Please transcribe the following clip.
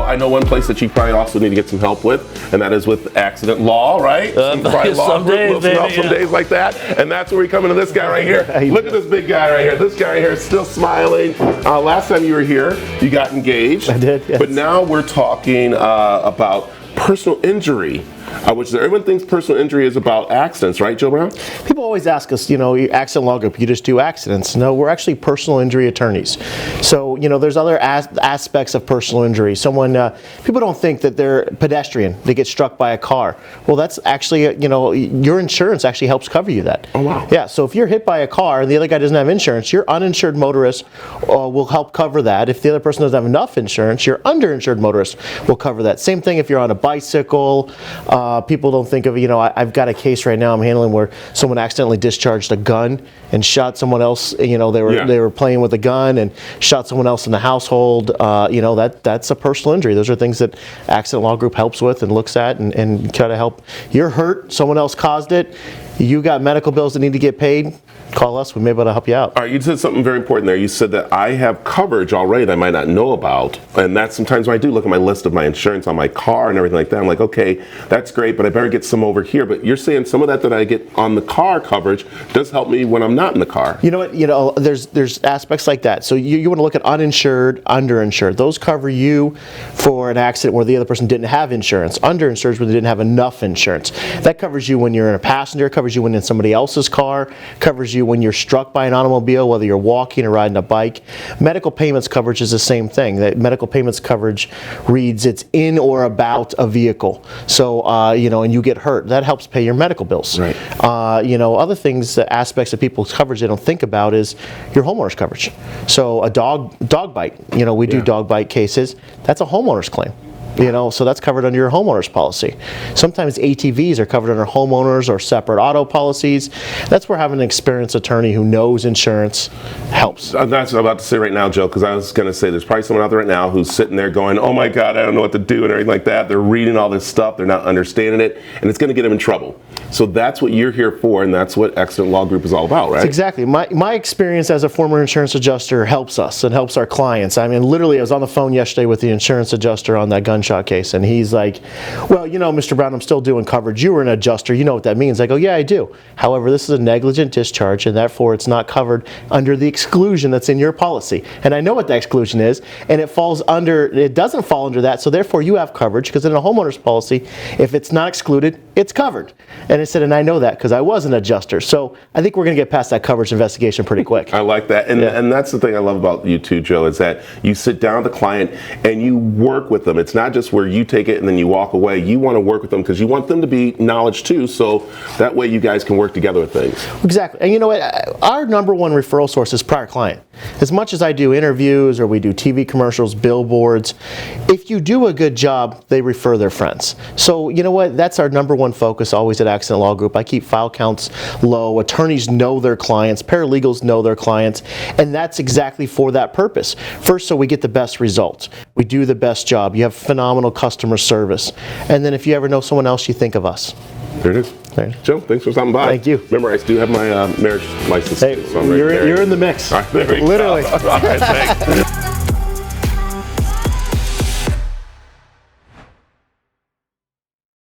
I know one place that you probably also need to get some help with, and that is with accident law, right? Some days like that. And that's where we come into this guy right here. Look at this big guy right here. This guy right here is still smiling. Last time you were here, you got engaged. I did, yes. But now we're talking about personal injury. Which everyone thinks personal injury is about accidents, right, Joe Brown? People always ask us, accident law group, you just do accidents. No, we're actually personal injury attorneys. So, there's other aspects of personal injury. People don't think that they're pedestrian, they get struck by a car. Well, that's actually, your insurance actually helps cover you that. Oh, wow. Yeah, so if you're hit by a car and the other guy doesn't have insurance, your uninsured motorist will help cover that. If the other person doesn't have enough insurance, your underinsured motorist will cover that. Same thing if you're on a bicycle. People don't think of, I've got a case right now I'm handling where someone accidentally discharged a gun and shot someone else. They were playing with a gun and shot someone else in the household. That's a personal injury. Those are things that Accident Law Group helps with and looks at and try to help. You're hurt, someone else caused it. You got medical bills that need to get paid. Call us. We may be able to help you out. All right, you said something very important there. You said that I have coverage already that I might not know about. And that's sometimes when I do look at my list of my insurance on my car and everything like that, I'm like, okay, that's great, but I better get some over here. But you're saying some of that I get on the car coverage does help me when I'm not in the car. You know what? There's aspects like that. So you want to look at uninsured, underinsured. Those cover you for an accident where the other person didn't have insurance. Underinsured where they didn't have enough insurance. That covers you when you're in a passenger, covers you when in somebody else's car, covers you when you're struck by an automobile, whether you're walking or riding a bike. Medical payments coverage is the same thing. That medical payments coverage reads it's in or about a vehicle. So, and you get hurt. That helps pay your medical bills. Right. Other things, aspects of people's coverage they don't think about is your homeowner's coverage. So a dog bite, we do dog bite cases. That's a homeowner's claim. So that's covered under your homeowner's policy. Sometimes ATVs are covered under homeowners or separate auto policies. That's where having an experienced attorney who knows insurance helps. That's what I'm about to say right now, Joe, because I was going to say there's probably someone out there right now who's sitting there going, oh my God, I don't know what to do and everything like that. They're reading all this stuff, they're not understanding it, and it's going to get them in trouble. So that's what you're here for, and that's what Accident Law Group is all about, right? That's exactly. My experience as a former insurance adjuster helps us and helps our clients. I mean, literally, I was on the phone yesterday with the insurance adjuster on that gunshot case, and he's like, well, Mr. Brown, I'm still doing coverage. You were an adjuster. You know what that means. I go, yeah, I do. However, this is a negligent discharge, and therefore it's not covered under the exclusion that's in your policy. And I know what the exclusion is, and it doesn't fall under that, so therefore you have coverage, because in a homeowner's policy, if it's not excluded, it's covered. And I said, and I know that because I was an adjuster. So I think we're going to get past that coverage investigation pretty quick. I like that. And that's the thing I love about you too, Joe, is that you sit down with the client and you work with them. It's not just where you take it and then you walk away. You want to work with them because you want them to be knowledge too, so that way you guys can work together with things. Exactly. And you know what? Our number one referral source is prior client. As much as I do interviews or we do TV commercials, billboards, if you do a good job, they refer their friends. So you know what? That's our number one focus always at Accident Law Group. I keep file counts low. Attorneys know their clients. Paralegals know their clients. And that's exactly for that purpose. First, so we get the best results. We do the best job. You have phenomenal customer service. And then if you ever know someone else, you think of us. There it is. Right. Joe, thanks for stopping by. Thank you. Remember, I do have my marriage license. Hey, so you're in the mix. All right, there we go. Literally. All right, thanks.